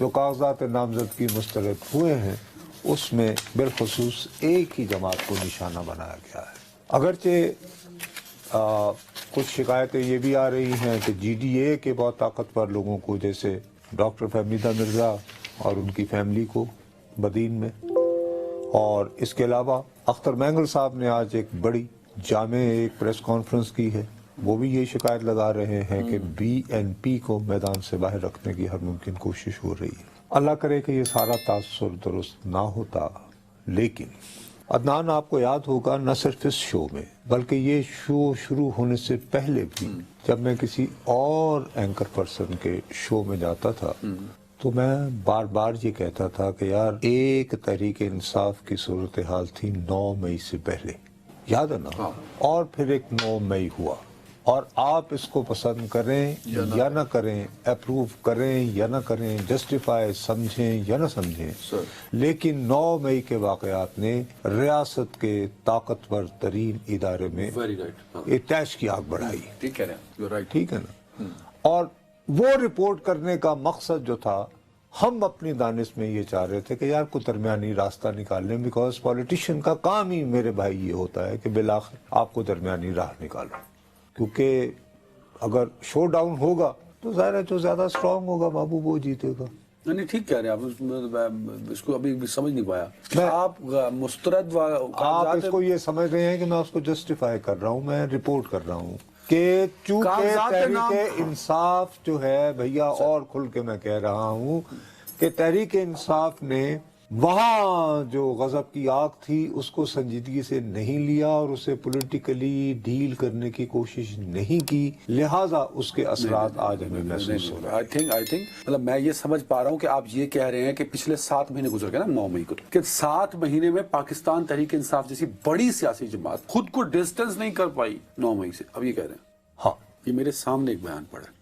جو کاغذات نامزدگی مسترد ہوئے ہیں اس میں بالخصوص ایک ہی جماعت کو نشانہ بنایا گیا ہے۔ اگرچہ کچھ شکایتیں یہ بھی آ رہی ہیں کہ جی ڈی اے کے بہت طاقتور لوگوں کو، جیسے ڈاکٹر فہمیدہ مرزا اور ان کی فیملی کو بدین میں، اور اس کے علاوہ اختر مینگل صاحب نے آج ایک بڑی جامع ایک پریس کانفرنس کی ہے، وہ بھی یہ شکایت لگا رہے ہیں کہ بی این پی کو میدان سے باہر رکھنے کی ہر ممکن کوشش ہو رہی ہے۔ اللہ کرے کہ یہ سارا تاثر درست نہ ہوتا، لیکن عدنان آپ کو یاد ہوگا نہ صرف اس شو میں بلکہ یہ شو شروع ہونے سے پہلے بھی جب میں کسی اور اینکر پرسن کے شو میں جاتا تھا تو میں بار بار یہ کہتا تھا کہ یار ایک تحریک انصاف کی صورتحال تھی 9 مئی سے پہلے، یاد ہے نا؟ اور پھر ایک 9 مئی ہوا، اور آپ اس کو پسند کریں یا نہ کریں، اپروو کریں یا نہ کریں، جسٹیفائی سمجھیں یا نہ سمجھیں، لیکن 9 مئی کے واقعات نے ریاست کے طاقتور ترین ادارے میں تیش کی آگ بڑھائی۔ ٹھیک ہے نا؟ اور وہ رپورٹ کرنے کا مقصد جو تھا، ہم اپنی دانش میں یہ چاہ رہے تھے کہ یار کوئی درمیانی راستہ نکال لیں، بیکاز پولیٹیشین کا کام ہی میرے بھائی یہ ہوتا ہے کہ بالآخر آپ کو درمیانی راہ نکالو، کیونکہ اگر شو ڈاؤن ہوگا تو ظاہر ہے جو زیادہ اسٹرانگ ہوگا بابو وہ جیتے گا۔ نہیں ٹھیک کہہ رہے ہیں آپ، اس کو ابھی سمجھ نہیں پایا آپ مسترد آپ اس کو یہ سمجھ رہے ہیں کہ میں اس کو جسٹیفائی کر رہا ہوں، میں رپورٹ کر رہا ہوں کہ چونکہ تحریک انصاف جو ہے بھیا، اور کھل کے میں کہہ رہا ہوں کہ تحریک انصاف نے وہاں جو غضب کی آگ تھی اس کو سنجیدگی سے نہیں لیا اور اسے پولیٹیکلی ڈیل کرنے کی کوشش نہیں کی، لہٰذا اس کے اثرات آج ہمیں محسوس ہو رہے ہیں۔ آئی تھنک مطلب میں یہ سمجھ پا رہا ہوں کہ آپ یہ کہہ رہے ہیں کہ پچھلے 7 مہینے گزر گئے نا 9 مئی کو، کہ 7 مہینے میں پاکستان تحریک انصاف جیسی بڑی سیاسی جماعت خود کو ڈسٹنس نہیں کر پائی 9 مئی سے، اب یہ کہہ رہے ہیں۔ ہاں، یہ میرے سامنے ایک بیان پڑا ہے،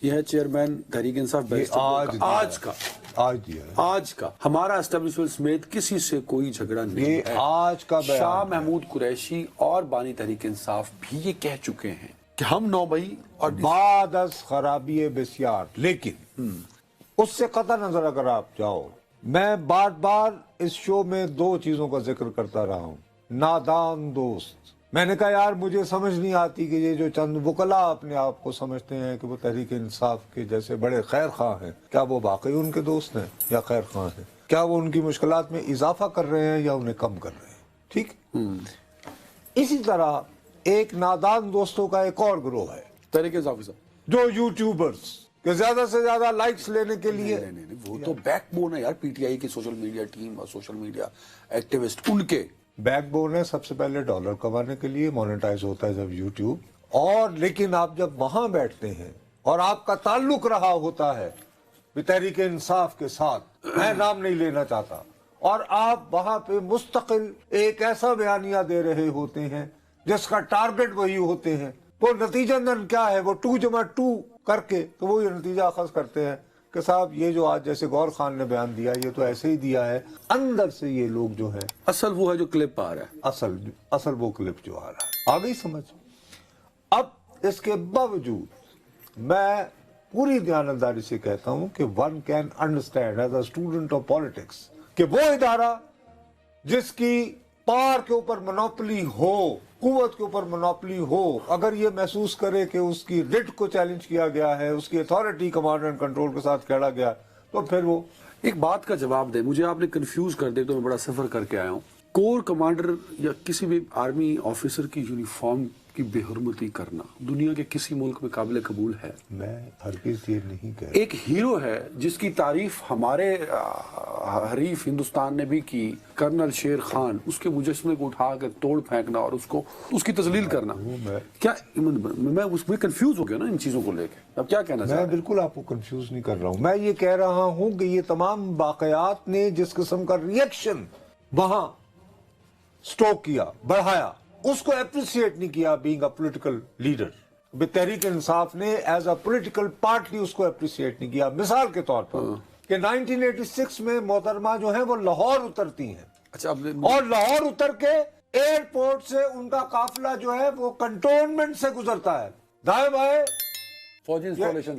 یہ ہے چیئرمین تحریک انصاف آج کا ہمارا اسٹیبلشمنٹ سمیت کسی سے کوئی جھگڑا نہیں ہے۔ آج کا شاہ محمود قریشی اور بانی تحریک انصاف بھی یہ کہہ چکے ہیں کہ ہم 9 مئی اور بعد از خرابی بسیار، لیکن اس سے قطع نظر اگر آپ جاؤ، میں بار بار اس شو میں 2 چیزوں کا ذکر کرتا رہا ہوں۔ نادان دوست، میں نے کہا یار مجھے سمجھ نہیں آتی کہ یہ جو چند وکلا اپنے آپ کو سمجھتے ہیں کہ وہ تحریک انصاف کے جیسے بڑے خیر خواہ ہیں، کیا وہ واقعی ان کے دوست ہیں یا خیر خواہ ہیں؟ کیا وہ ان کی مشکلات میں اضافہ کر رہے ہیں یا انہیں کم کر رہے ہیں؟ ٹھیک۔ اسی طرح ایک نادان دوستوں کا ایک اور گروہ ہے تحریک انصاف جو یوٹیوبرز کہ زیادہ سے زیادہ لائکس لینے کے لیے، وہ تو بیک بون ہے یار پی ٹی آئی کی سوشل میڈیا ٹیم اور سوشل میڈیا ایکٹیوسٹ، ان کے بیک بون ہے سب سے پہلے ڈالر کمانے کے لیے، مونیٹائز ہوتا ہے جب یوٹیوب، اور لیکن آپ جب وہاں بیٹھتے ہیں اور آپ کا تعلق رہا ہوتا ہے تحریک انصاف کے ساتھ، میں نام نہیں لینا چاہتا، اور آپ وہاں پہ مستقل ایک ایسا بیانیہ دے رہے ہوتے ہیں جس کا ٹارگٹ وہی ہوتے ہیں، تو نتیجہ کیا ہے؟ وہ 2+2 کر کے تو وہ یہ نتیجہ اخذ کرتے ہیں کہ صاحب یہ جو آج جیسے غور خان نے بیان دیا یہ تو ایسے ہی دیا ہے، اندر سے یہ لوگ جو ہیں اصل وہ ہے جو کلپ آ رہا ہے، اصل وہ کلپ جو آ رہا ہے، آ گئی سمجھ۔ اب اس کے باوجود میں پوری دیانتداری سے کہتا ہوں کہ one can understand as a student of politics کہ وہ ادارہ جس کی پار کے اوپر منوپلی ہو، قوت کے اوپر منوپلی ہو، اگر یہ محسوس کرے کہ اس کی رٹ کو چیلنج کیا گیا ہے، اس کی اتھارٹی کمانڈ اینڈ کنٹرول کے ساتھ کھیلا گیا، تو پھر وہ ایک بات کا جواب دے، مجھے آپ نے کنفیوز کر دے، تو میں بڑا سفر کر کے آیا ہوں۔ کور کمانڈر یا کسی بھی آرمی آفیسر کی یونیفارم کی بے حرمتی کرنا دنیا کے کسی ملک میں قابل قبول ہے؟ میں ہرگز یہ نہیں کہہ رہا۔ ایک ہیرو ہے جس کی تعریف ہمارے حریف ہندوستان نے بھی کی، کرنل شیر خان، اس کے مجسمے کو اٹھا کے توڑ پھینکنا اور اس کی تذلیل کرنا، کیا میں اس میں کنفیوز ہو گیا نا ان چیزوں کو لے کے، اب کیا کہنا چاہتا میں بالکل آپ کو کنفیوز نہیں کر رہا ہوں، میں یہ کہہ رہا ہوں کہ یہ تمام واقعات نے جس قسم کا ریئیکشن وہاں سٹوک کیا، بڑھایا، اس کو اپریشیٹ نہیں کیا being a political leader. Tehreek Insaf نے ایز اے پولیٹیکل پارٹی اس کو اپریشیٹ نہیں کیا۔ مثال کے طور پر کہ 1986 میں محترمہ جو ہیں وہ لاہور اترتی ہیں، اچھا، اور لاہور اتر کے ایئرپورٹ سے ان کا قافلہ جو ہے وہ کنٹونمنٹ سے گزرتا ہے، دائیں بائیں فوجی installation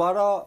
12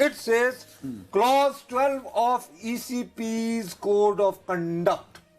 It says clause 12 of ECP's code of conduct,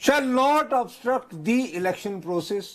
shall not obstruct the election process,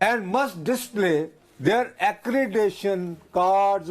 and must display their accreditation cards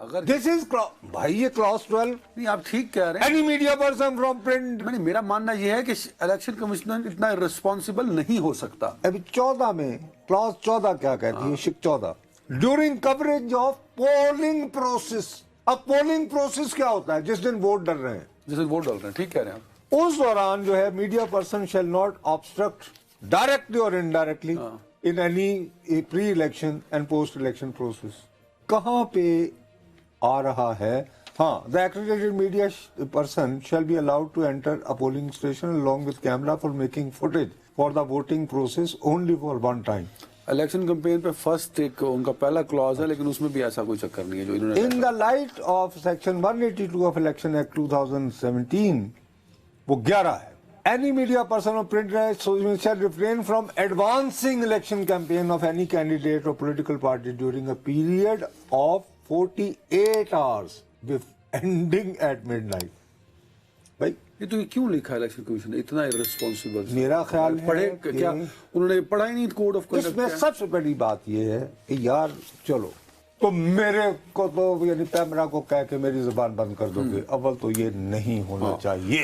اگر This is بھائی یہ clause 12 نہیں آپ ٹھیک کہہ رہے ہیں، any media person from print. نہیں میرا ماننا یہ ہے کہ الیکشن کمیشنر اتنا رسپانسبل نہیں ہو سکتا. ابھی 14 میں clause 14 کیا کہتی ہے؟ شک 14 during coverage of polling process. اب پولنگ پروسیس کیا ہوتا ہے؟ جس دن ووٹ ڈل رہے ہیں، جیسے ووٹ ڈال رہے ہیں، ٹھیک کہہ رہے ہیں آپ. اس دوران جو ہے media person shall not obstruct directly or indirectly in any pre-election and post-election process. کہاں پہ آ رہا ہے؟ ہاں the accredited media person shall be allowed to enter a polling station along with camera for making footage for the voting process only for one time. Election campaign پہ first ایک ان کا پہلا Claus ہے، لیکن اس میں بھی ایسا کوئی چکر نہیں ہے جو انہوں نے. In the light of section 182 of Election Act 2017 وہ 11 ہے. Any media person or print shall refrain from advancing election campaign of any candidate or political party during a period of 48 hours with ending at midnight. بھائی یہ تو کیوں لکھا ہے election commission نے اتنا irresponsible؟ میرا خیال ہے پڑھے کہ کیا انہوں نے پڑھا ہی نہیں کوڈ آف اس کنڈکٹ؟ میں سب سے بڑی بات یہ ہے کہ یار چلو تو میرے کو تو یعنی پیمرا کو کہہ کے میری زبان بند کر دو گے، اول تو یہ نہیں ہونا چاہیے.